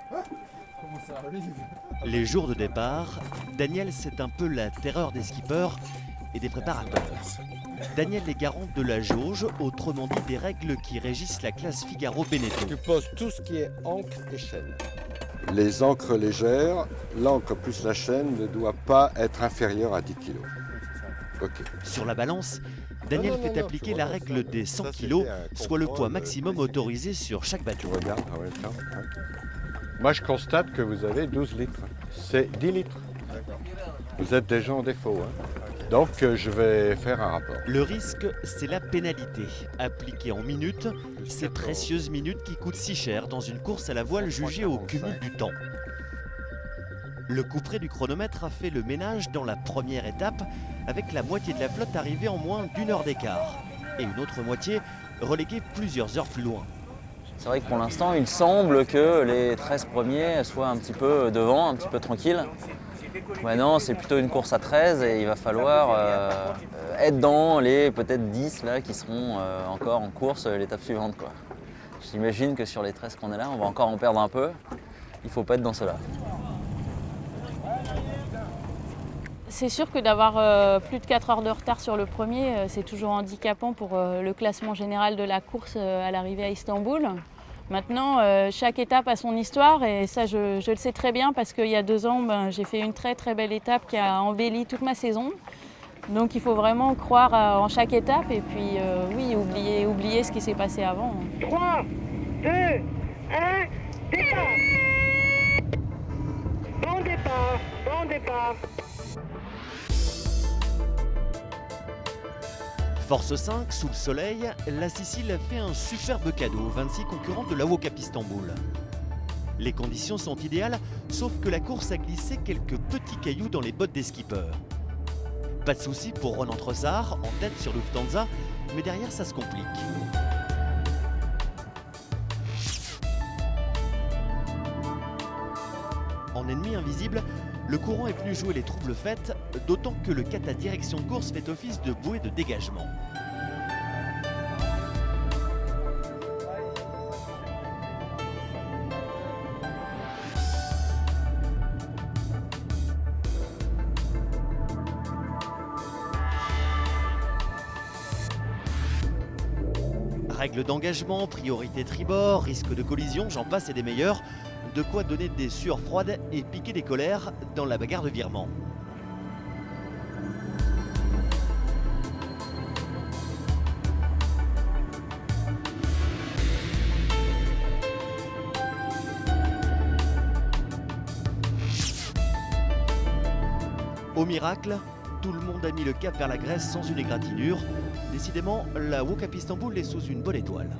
Comment ça arrive? Les jours de départ, Daniel, c'est un peu la terreur des skippers et des préparateurs. Daniel est garant de la jauge, autrement dit des règles qui régissent la classe Figaro Beneteau. Tu poses tout ce qui est ancre et chaîne. Les ancres légères, l'ancre plus la chaîne ne doit pas être inférieure à 10 kg. Ok. Sur la balance, Daniel fait appliquer la règle des 100 kg, soit le poids maximum autorisé sur chaque bateau. Tu regardes en même temps. Moi, je constate que vous avez 12 litres. C'est 10 litres. Vous êtes déjà en défaut. Donc, je vais faire un rapport. Le risque, c'est la pénalité. Appliquée en minutes, ces précieuses minutes qui coûtent si cher dans une course à la voile jugée au cumul du temps. Le couperet du chronomètre a fait le ménage dans la première étape, avec la moitié de la flotte arrivée en moins d'1 heure d'écart, et une autre moitié reléguée plusieurs heures plus loin. C'est vrai que pour l'instant, il semble que les 13 premiers soient un petit peu devant, un petit peu tranquilles. Maintenant, c'est plutôt une course à 13 et il va falloir être dans les peut-être 10 là, qui seront encore en course l'étape suivante, quoi. J'imagine que sur les 13 qu'on est là, on va encore en perdre un peu. Il ne faut pas être dans cela. C'est sûr que d'avoir plus de 4 heures de retard sur le premier, c'est toujours handicapant pour le classement général de la course à l'arrivée à Istanbul. Maintenant, chaque étape a son histoire et ça, je le sais très bien parce qu'il y a 2 ans, j'ai fait une très très belle étape qui a embelli toute ma saison. Donc il faut vraiment croire en chaque étape et puis oui, oublier ce qui s'est passé avant. 3, 2, 1, départ! Bon départ, bon départ! Force 5, sous le soleil, la Sicile a fait un superbe cadeau aux 26 concurrents de la WOCAP Istanbul. Les conditions sont idéales, sauf que la course a glissé quelques petits cailloux dans les bottes des skippers. Pas de souci pour Ronan Trossard, en tête sur Lufthansa, mais derrière ça se complique. En ennemi invisible, le courant est venu jouer les troubles faites, d'autant que le kata direction course fait office de bouée de dégagement. Règles d'engagement, priorité tribord, risque de collision, j'en passe et des meilleurs. De quoi donner des sueurs froides et piquer des colères dans la bagarre de virement. Au miracle, tout le monde a mis le cap vers la Grèce sans une égratignure. Décidément, la WOCAP Istanbul est sous une bonne étoile.